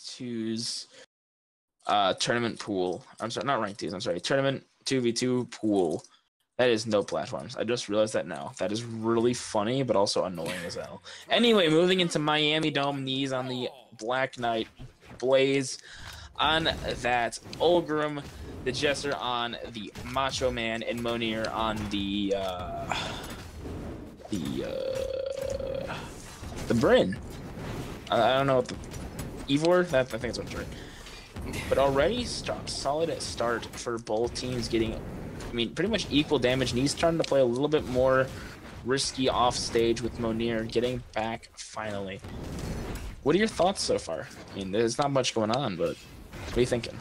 2's tournament pool. I'm sorry, not ranked 2's. I'm sorry, tournament 2v2 pool. That is no platforms. I just realized that now. That is really funny, but also annoying as hell. Anyway, moving into Miami Dome, Neeze on the Black Knight, Blaze on that Ulgrim, the Djessir on the Macho Man, and Mounir on the Bryn. I don't know what the Ivor. I think that's what it's right. But already solid start for both teams getting. I mean, pretty much equal damage. Neeze trying to play a little bit more risky off stage with Mounir getting back finally. What are your thoughts so far? I mean, there's not much going on, but what are you thinking?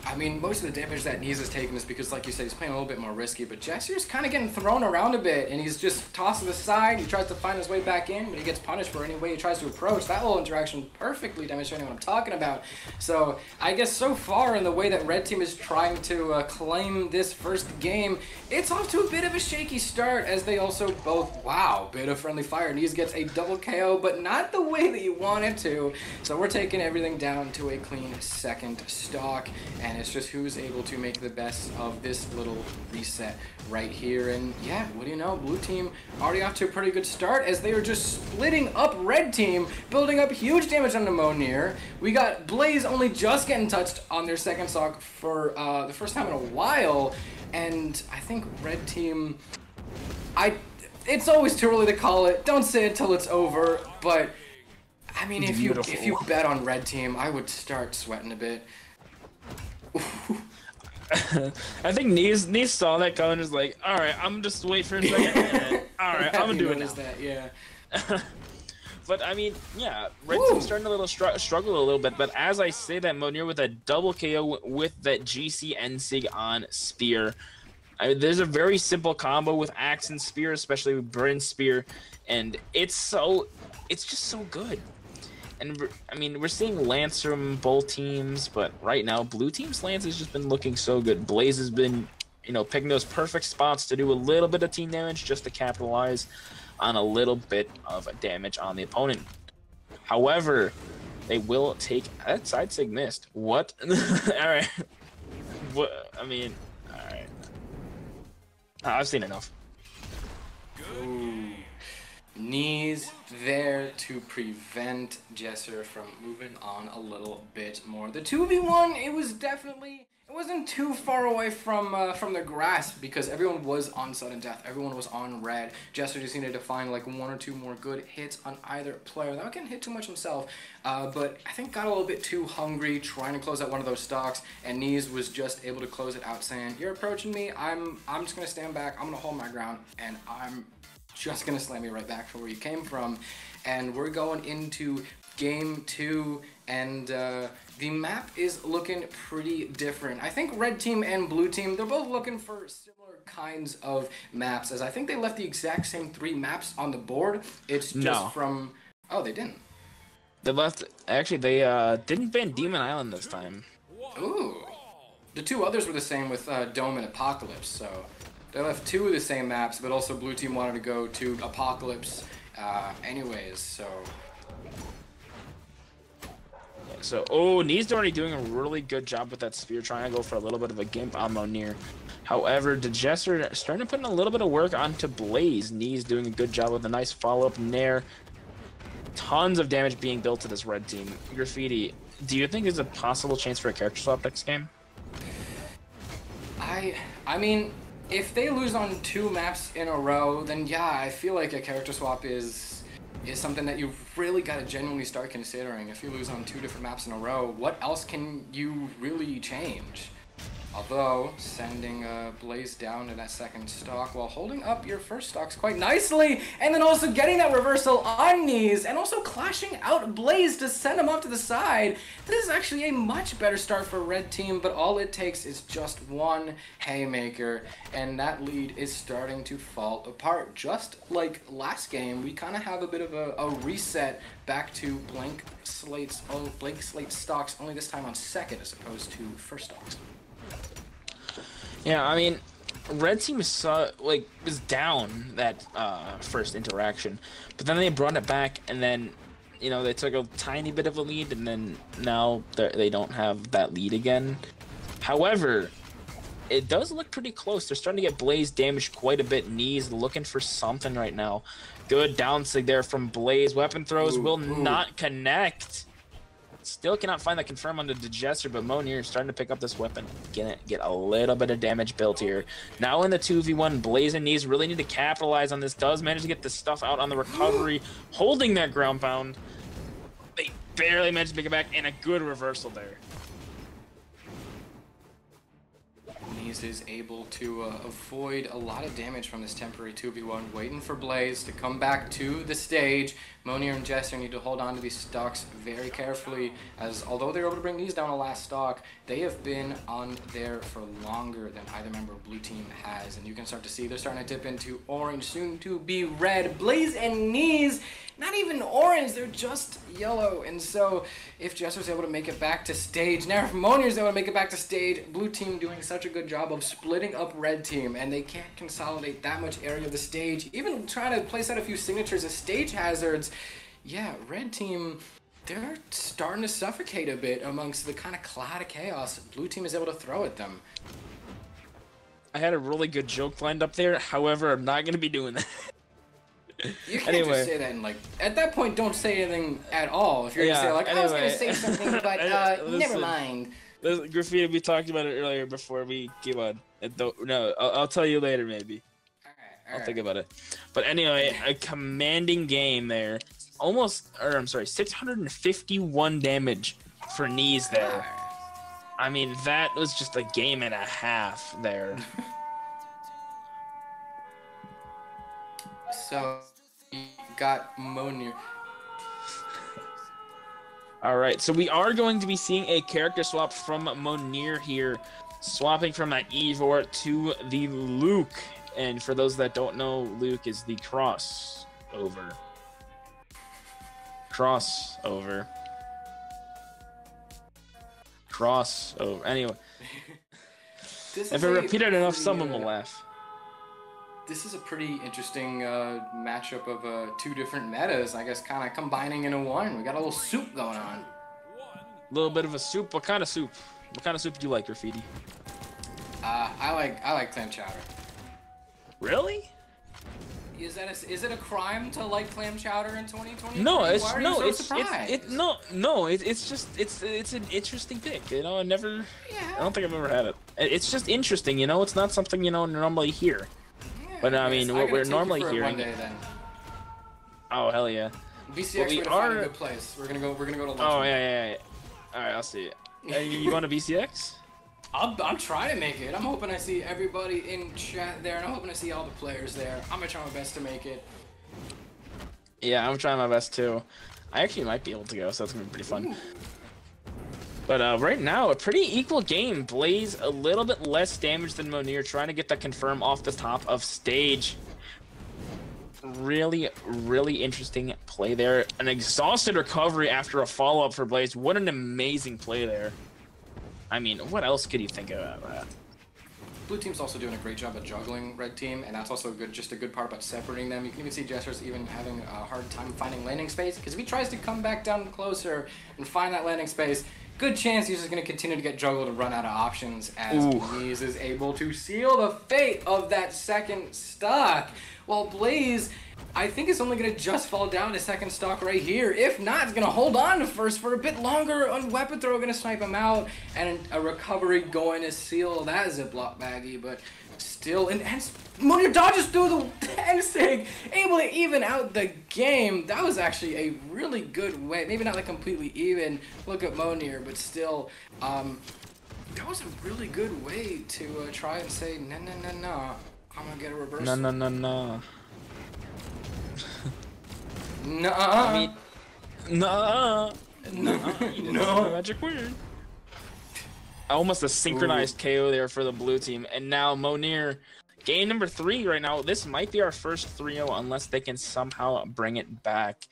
I mean, most of the damage that Neeze has taken is because, like you said, he's playing a little bit more risky, but Djessir's kind of getting thrown around a bit, and he's just tossed to the side. He tries to find his way back in, but he gets punished for any way he tries to approach. That whole interaction perfectly demonstrating what I'm talking about. So, I guess so far in the way that Red Team is trying to claim this first game, it's off to a bit of a shaky start, as they also both, wow, bit of friendly fire. Neeze gets a double KO, but not the way that you want it to. So we're taking everything down to a clean second stock, and it's just who's able to make the best of this little reset right here. And yeah, what do you know? Blue team already off to a pretty good start, as they are just splitting up Red team, building up huge damage on the Mounir. We got Blaze only just getting touched on their second stock for the first time in a while. And I think Red team, it's always too early to call it. Don't say it till it's over. But I mean, if you bet on Red team, I would start sweating a bit. I think Neeze saw that coming and was like, all right, I'm just wait for a second. All right, I'm gonna do it now. That, yeah. But I mean, yeah, Red team's starting a little struggle a little bit. But as I say that, Mounir with a double KO with that GC Sig on Spear. There's a very simple combo with Axe and Spear, especially with Bryn's Spear, and it's just so good. And I mean, we're seeing Lance from both teams, but right now, Blue team's Lance has just been looking so good. Blaze has been, picking those perfect spots to do a little bit of team damage just to capitalize on a little bit of damage on the opponent. However, they will take that side sig missed. What? All right. What? I mean, all right. I've seen enough. Ooh. Neeze there to prevent Djessir from moving on a little bit more. The 2v1, it wasn't too far away from the grasp, because everyone was on sudden death. Everyone was on red. Djessir just needed to find like one or two more good hits on either player. Not getting hit too much himself, but I think got a little bit too hungry trying to close out one of those stocks, and Neeze was just able to close it out, saying, "You're approaching me. I'm just gonna stand back. I'm gonna hold my ground, and I'm just gonna slam you right back from where you came from." And we're going into game 2, and the map is looking pretty different. I think Red team and Blue team, they're both looking for similar kinds of maps, as I think they left the exact same 3 maps on the board. It's just from, oh, they didn't. They left, actually, they didn't ban Demon Island this time. Ooh. The 2 others were the same with Dome and Apocalypse, so they left 2 of the same maps, but also Blue team wanted to go to Apocalypse anyways, so. So, oh, Neeze already doing a really good job with that Spear, trying to go for a little bit of a gimp on Mounir. However, Djessir starting to put in a little bit of work onto Blaze. Neeze doing a good job with a nice follow-up nair. Tons of damage being built to this Red team. Graffiti, do you think there's a possible chance for a character swap next game? I mean, if they lose on 2 maps in a row, then yeah, I feel like a character swap is something that you really got to genuinely start considering. If you lose on 2 different maps in a row, what else can you really change? Although, sending Blaze down to that second stock while holding up your first stocks quite nicely, and then also getting that reversal on Neeze, and also clashing out Blaze to send him off to the side. This is actually a much better start for Red team, but all it takes is just one haymaker, and that lead is starting to fall apart. Just like last game, we kind of have a bit of a reset back to blank slate stocks, only this time on second as opposed to first stocks. Yeah, I mean, Red team was down that first interaction, but then they brought it back, and then you know, they took a tiny bit of a lead, and then now they don't have that lead again. However, it does look pretty close. They're starting to get Blaze damaged quite a bit. Neeze looking for something right now. Good down sig there from Blaze. Weapon throws will not connect. Still cannot find the confirm on the Djessir, but Mounir starting to pick up this weapon. Get a little bit of damage built here. Now in the 2v1, Blaze and Neeze really need to capitalize on this. Does manage to get the stuff out on the recovery, holding that ground pound. They barely managed to pick it back, and a good reversal there. Neeze is able to avoid a lot of damage from this temporary 2v1, waiting for Blaze to come back to the stage. Mounir and Djessir need to hold on to these stocks very carefully, as although they were able to bring Neeze down a last stock, they have been on there for longer than either member of blue team has, and you can start to see they're starting to dip into orange, soon to be red. Blaze and Neeze, not even orange, they're just yellow. And so if Djessir's able to make it back to stage, now if Mounir's able to make it back to stage, blue team doing such a good job of splitting up red team, and they can't consolidate that much area of the stage, even trying to place out a few signatures as stage hazards. Yeah, red team, they're starting to suffocate a bit amongst the kind of cloud of chaos blue team is able to throw at them. I had a really good joke lined up there, however, I'm not going to be doing that. You can't just say that and, like, at that point, don't say anything at all. If you're going to say, like, I was going to say something, but never mind. Graffiti, we talked about it earlier before we came on. No, I'll tell you later, maybe. I'll think about it. But anyway, a commanding game there. I'm sorry, 651 damage for Neeze there. I mean, that was just a game and a half there. So, you got Mounir. Alright, so we are going to be seeing a character swap from Mounir here. Swapping from an Ivor to the Luke. And for those that don't know, Luke is the crossover. Anyway. If I repeat it enough, someone will laugh. This is a pretty interesting matchup of two different metas, I guess, kind of combining into one. We got a little soup going on. A little bit of a soup. What kind of soup? What kind of soup do you like, Graffiti? I like clam chowder. Really? Is it a crime to like clam chowder in 2020? No, it's an interesting pick. You know, I don't think I've ever had it. It's just interesting. You know, it's not something normally hear. Yeah, but I mean, what we're normally hearing. One day, then. Oh hell yeah. BCX, we're find a good place. We're gonna go to lunch. Oh yeah. All right, I'll see it. You going to BCX? I'm trying to make it. I'm hoping I see everybody in chat there, and I'm hoping to see all the players there. I'm gonna try my best to make it. Yeah, I'm trying my best too. I actually might be able to go, so that's gonna be pretty fun. Ooh. But right now, a pretty equal game. Blaze a little bit less damage than Mounir, trying to get that confirm off the top of stage. Really interesting play there. An exhausted recovery after a follow-up for Blaze. What an amazing play there. I mean, what else could you think about that? Blue team's also doing a great job of juggling red team, and that's also just a good part about separating them. You can even see Djessir's even having a hard time finding landing space, because if he tries to come back down closer and find that landing space, good chance he's just going to continue to get juggled and run out of options, as Neeze is able to seal the fate of that second stock. While Blaze, I think, is only going to just fall down to second stock right here. If not, it's going to hold on to first for a bit longer. A weapon throw going to snipe him out, and a recovery going to seal that Ziploc baggie, but still, and Mounir dodges through the dancing, able to even out the game. That was actually a really good way. Maybe not like completely even. Look at Mounir, but still, that was a really good way to try and say, no, I'm going to get a reversal. No. No. I mean, no. Magic word. Almost a synchronized KO there for the blue team. And now Mounir, game number 3 right now. This might be our first 3-0 unless they can somehow bring it back.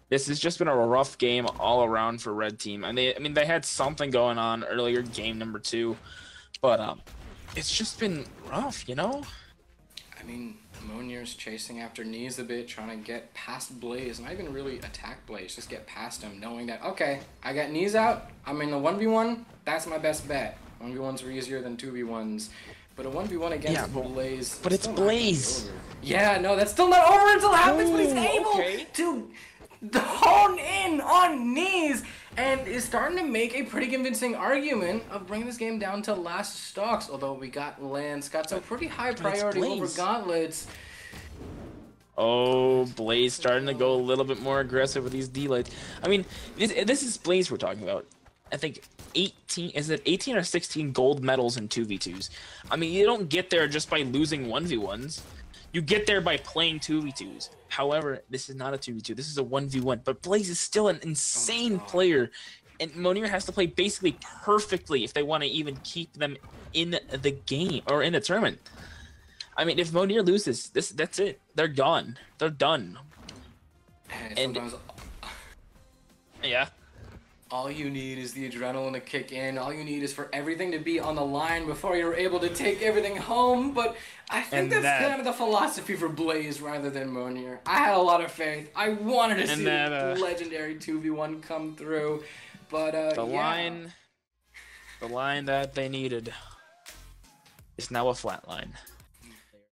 This has just been a rough game all around for red team. And they had something going on earlier, game number 2. But it's just been rough, you know? I mean, Mounir's chasing after Neeze a bit, trying to get past Blaze. Not even really attack Blaze, just get past him, knowing that, okay, I got Neeze out, I'm in a 1v1, that's my best bet. 1v1s were easier than 2v1s. But a 1v1 against Blaze... But it's Blaze! Yeah, no, that's still not over until it happens, but he's able to hone in on Neeze and is starting to make a pretty convincing argument of bringing this game down to last stocks. Although we got Lance, got some pretty high priority over Gauntlets. Oh, Blaze starting to go a little bit more aggressive with these D-lights. I mean, this is Blaze we're talking about. I think 18, is it 18 or 16 gold medals in 2v2s? I mean, you don't get there just by losing 1v1s. You get there by playing 2v2s. However, this is not a 2v2. This is a 1v1. But Blaze is still an insane player. And Mounir has to play basically perfectly if they want to even keep them in the game or in the tournament. I mean, if Mounir loses, that's it. They're gone. They're done. And yeah. All you need is the adrenaline to kick in. All you need is for everything to be on the line before you're able to take everything home. But I think that's kind of the philosophy for Blaze rather than Mounir. I had a lot of faith. I wanted to see the legendary 2v1 come through. But the line that they needed is now a flat line.